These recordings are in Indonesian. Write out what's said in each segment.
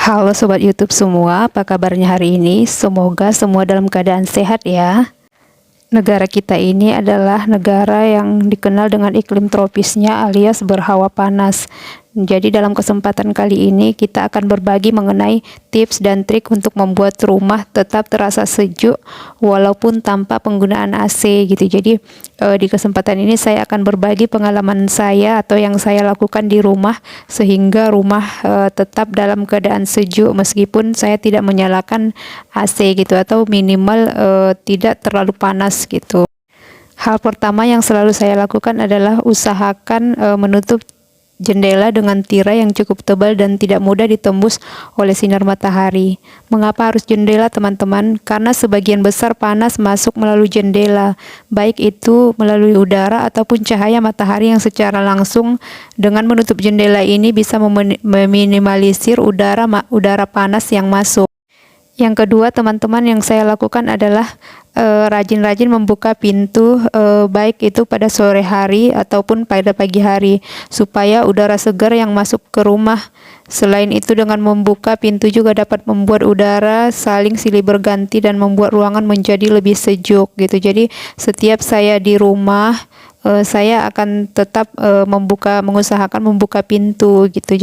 Halo Sobat YouTube semua, apa kabarnya hari ini? Semoga semua dalam keadaan sehat ya. Negara kita ini adalah negara yang dikenal dengan iklim tropisnya alias berhawa panas. Jadi dalam kesempatan kali ini kita akan berbagi mengenai tips dan trik untuk membuat rumah tetap terasa sejuk walaupun tanpa penggunaan AC gitu. Jadi di kesempatan ini saya akan berbagi pengalaman saya atau yang saya lakukan di rumah sehingga rumah tetap dalam keadaan sejuk meskipun saya tidak menyalakan AC gitu atau minimal tidak terlalu panas gitu. Hal pertama yang selalu saya lakukan adalah usahakan menutup jendela dengan tirai yang cukup tebal dan tidak mudah ditembus oleh sinar matahari. Mengapa harus jendela, teman-teman? Karena sebagian besar panas masuk melalui jendela, baik itu melalui udara ataupun cahaya matahari yang secara langsung. Dengan menutup jendela ini bisa meminimalisir udara panas yang masuk. Yang kedua, teman-teman, yang saya lakukan adalah rajin-rajin membuka pintu baik itu pada sore hari ataupun pada pagi hari supaya udara segar yang masuk ke rumah. Selain itu, dengan membuka pintu juga dapat membuat udara saling silih berganti dan membuat ruangan menjadi lebih sejuk gitu. Jadi setiap saya di rumah saya akan tetap mengusahakan membuka pintu gitu.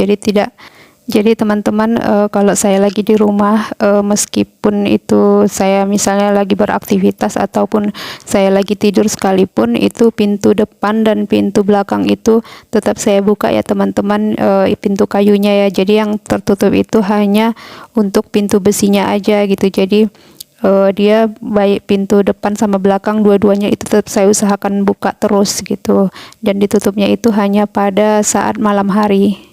Jadi teman-teman, kalau saya lagi di rumah, meskipun itu saya misalnya lagi beraktivitas ataupun saya lagi tidur sekalipun, itu pintu depan dan pintu belakang itu tetap saya buka ya teman-teman, pintu kayunya ya. Jadi yang tertutup itu hanya untuk pintu besinya aja gitu. Jadi dia baik pintu depan sama belakang dua-duanya itu tetap saya usahakan buka terus gitu. Dan ditutupnya itu hanya pada saat malam hari.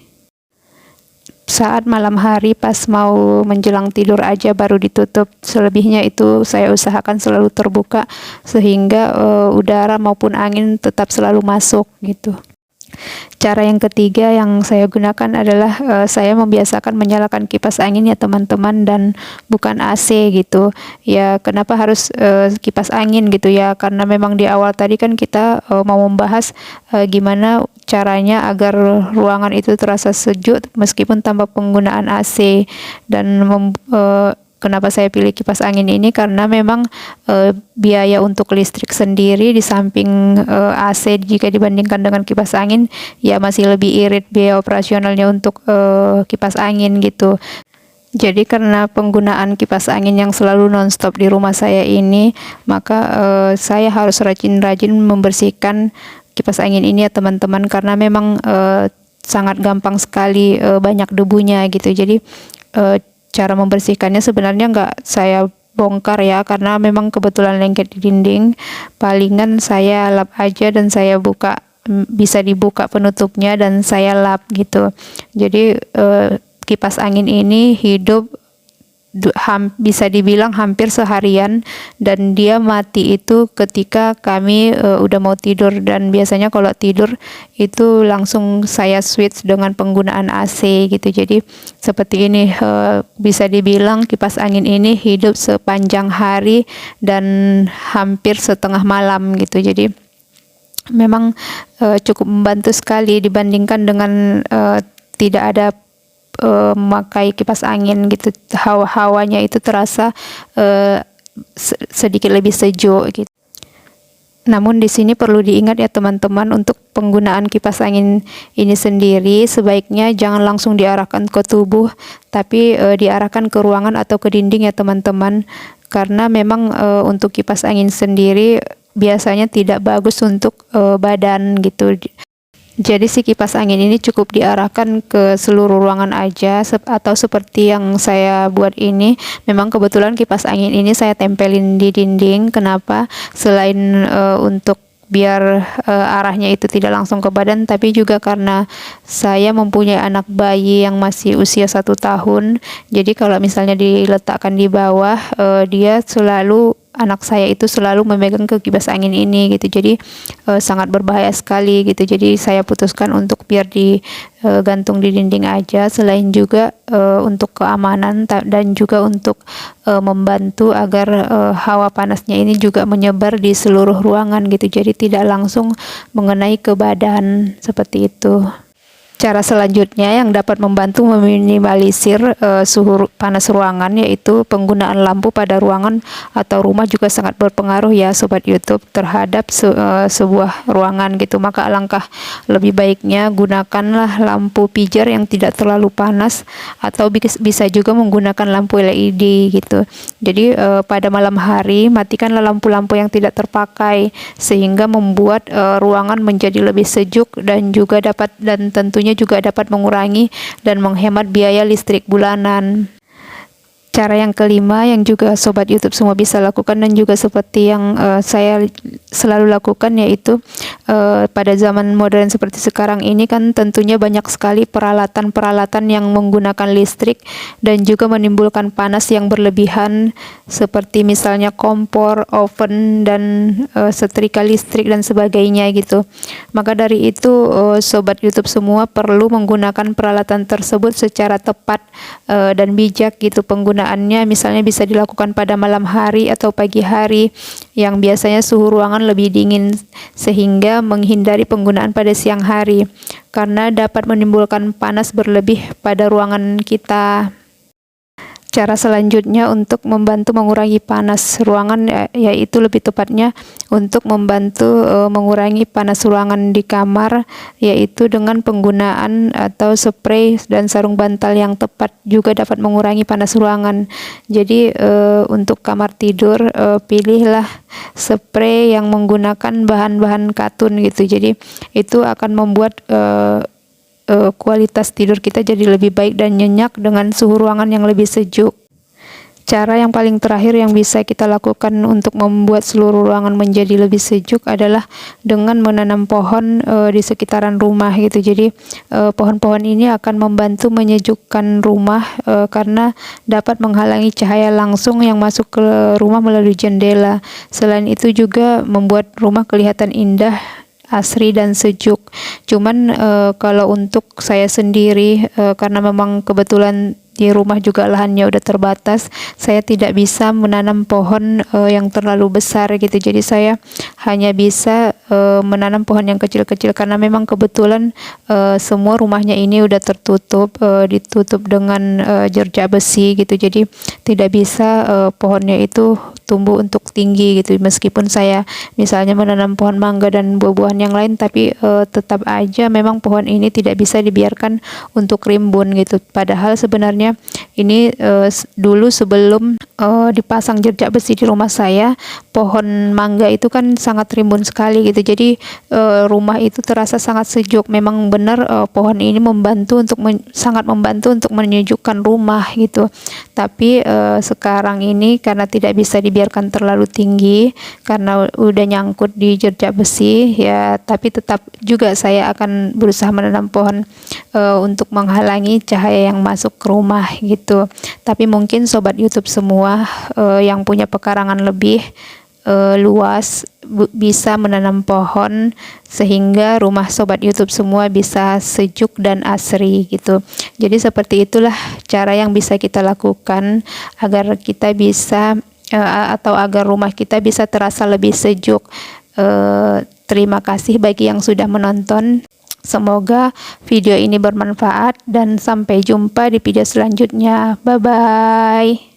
Saat malam hari pas mau menjelang tidur aja baru ditutup. Selebihnya itu saya usahakan selalu terbuka sehingga udara maupun angin tetap selalu masuk gitu. Cara yang ketiga yang saya gunakan adalah saya membiasakan menyalakan kipas angin ya teman-teman, dan bukan AC gitu ya. Kenapa harus kipas angin gitu ya? Karena memang di awal tadi kan kita mau membahas gimana caranya agar ruangan itu terasa sejuk meskipun tanpa penggunaan AC. Dan kenapa saya pilih kipas angin ini, karena memang biaya untuk listrik sendiri di samping AC jika dibandingkan dengan kipas angin ya masih lebih irit biaya operasionalnya untuk kipas angin gitu. Jadi karena penggunaan kipas angin yang selalu nonstop di rumah saya ini, maka saya harus rajin-rajin membersihkan kipas angin ini ya teman-teman, karena memang sangat gampang sekali banyak debunya gitu. Jadi cara membersihkannya sebenarnya nggak saya bongkar ya, karena memang kebetulan lengket di dinding. Palingan saya lap aja dan saya buka, bisa dibuka penutupnya dan saya lap gitu. Jadi kipas angin ini hidup bisa dibilang hampir seharian, dan dia mati itu ketika kami udah mau tidur. Dan biasanya kalau tidur itu langsung saya switch dengan penggunaan AC gitu. Jadi seperti ini, bisa dibilang kipas angin ini hidup sepanjang hari dan hampir setengah malam gitu. Jadi memang cukup membantu sekali dibandingkan dengan tidak ada memakai kipas angin gitu. Hawanya itu terasa sedikit lebih sejuk gitu. Namun di sini perlu diingat ya teman-teman, untuk penggunaan kipas angin ini sendiri sebaiknya jangan langsung diarahkan ke tubuh, tapi diarahkan ke ruangan atau ke dinding ya teman-teman. Karena memang untuk kipas angin sendiri biasanya tidak bagus untuk badan gitu. Jadi si kipas angin ini cukup diarahkan ke seluruh ruangan aja, atau seperti yang saya buat ini. Memang kebetulan kipas angin ini saya tempelin di dinding. Kenapa? Selain untuk biar arahnya itu tidak langsung ke badan, tapi juga karena saya mempunyai anak bayi yang masih usia 1 tahun. Jadi kalau misalnya diletakkan di bawah, anak saya itu selalu memegang ke kipas angin ini gitu. Jadi sangat berbahaya sekali gitu. Jadi saya putuskan untuk biar digantung di dinding aja. Selain juga untuk keamanan dan juga untuk membantu agar hawa panasnya ini juga menyebar di seluruh ruangan gitu. Jadi tidak langsung mengenai ke badan seperti itu. Cara selanjutnya yang dapat membantu meminimalisir suhu panas ruangan yaitu penggunaan lampu pada ruangan atau rumah juga sangat berpengaruh ya Sobat YouTube terhadap sebuah ruangan gitu. Maka alangkah lebih baiknya gunakanlah lampu pijar yang tidak terlalu panas atau bisa juga menggunakan lampu LED gitu. Jadi pada malam hari matikanlah lampu-lampu yang tidak terpakai sehingga membuat ruangan menjadi lebih sejuk dan tentunya juga dapat mengurangi dan menghemat biaya listrik bulanan. Cara yang kelima yang juga Sobat YouTube semua bisa lakukan dan juga seperti yang saya selalu lakukan yaitu pada zaman modern seperti sekarang ini kan tentunya banyak sekali peralatan-peralatan yang menggunakan listrik dan juga menimbulkan panas yang berlebihan seperti misalnya kompor, oven, dan setrika listrik dan sebagainya gitu. Maka dari itu Sobat YouTube semua perlu menggunakan peralatan tersebut secara tepat dan bijak gitu penggunaannya. Misalnya bisa dilakukan pada malam hari atau pagi hari yang biasanya suhu ruangan lebih dingin sehingga menghindari penggunaan pada siang hari karena dapat menimbulkan panas berlebih pada ruangan kita. Cara selanjutnya untuk membantu mengurangi panas ruangan yaitu lebih tepatnya untuk membantu mengurangi panas ruangan di kamar yaitu dengan penggunaan atau spray dan sarung bantal yang tepat juga dapat mengurangi panas ruangan. Jadi untuk kamar tidur pilihlah spray yang menggunakan bahan-bahan katun gitu. Jadi itu akan membuat kualitas tidur kita jadi lebih baik dan nyenyak dengan suhu ruangan yang lebih sejuk. Cara yang paling terakhir yang bisa kita lakukan untuk membuat seluruh ruangan menjadi lebih sejuk adalah dengan menanam pohon di sekitaran rumah gitu. Jadi pohon-pohon ini akan membantu menyejukkan rumah karena dapat menghalangi cahaya langsung yang masuk ke rumah melalui jendela. Selain itu juga membuat rumah kelihatan indah, asri dan sejuk. Cuman kalau untuk saya sendiri karena memang kebetulan di rumah juga lahannya udah terbatas, saya tidak bisa menanam pohon yang terlalu besar gitu. Jadi saya hanya bisa menanam pohon yang kecil-kecil karena memang kebetulan semua rumahnya ini udah tertutup, ditutup dengan jerjak besi gitu. Jadi tidak bisa pohonnya itu tumbuh untuk tinggi gitu. Meskipun saya misalnya menanam pohon mangga dan buah-buahan yang lain, tapi tetap aja memang pohon ini tidak bisa dibiarkan untuk rimbun gitu. Padahal sebenarnya ini dulu sebelum dipasang jerjak besi di rumah saya, pohon mangga itu kan sangat rimbun sekali gitu. Jadi rumah itu terasa sangat sejuk. Memang benar pohon ini sangat membantu untuk menyejukkan rumah gitu. Tapi sekarang ini karena tidak bisa dibiarkan terlalu tinggi karena udah nyangkut di jerjak besi ya, tapi tetap juga saya akan berusaha menanam pohon untuk menghalangi cahaya yang masuk ke rumah gitu. Tapi mungkin Sobat YouTube semua yang punya pekarangan lebih luas bisa menanam pohon sehingga rumah Sobat YouTube semua bisa sejuk dan asri gitu. Jadi seperti itulah cara yang bisa kita lakukan agar kita bisa atau agar rumah kita bisa terasa lebih sejuk. Terima kasih bagi yang sudah menonton. Semoga video ini bermanfaat dan sampai jumpa di video selanjutnya. Bye bye.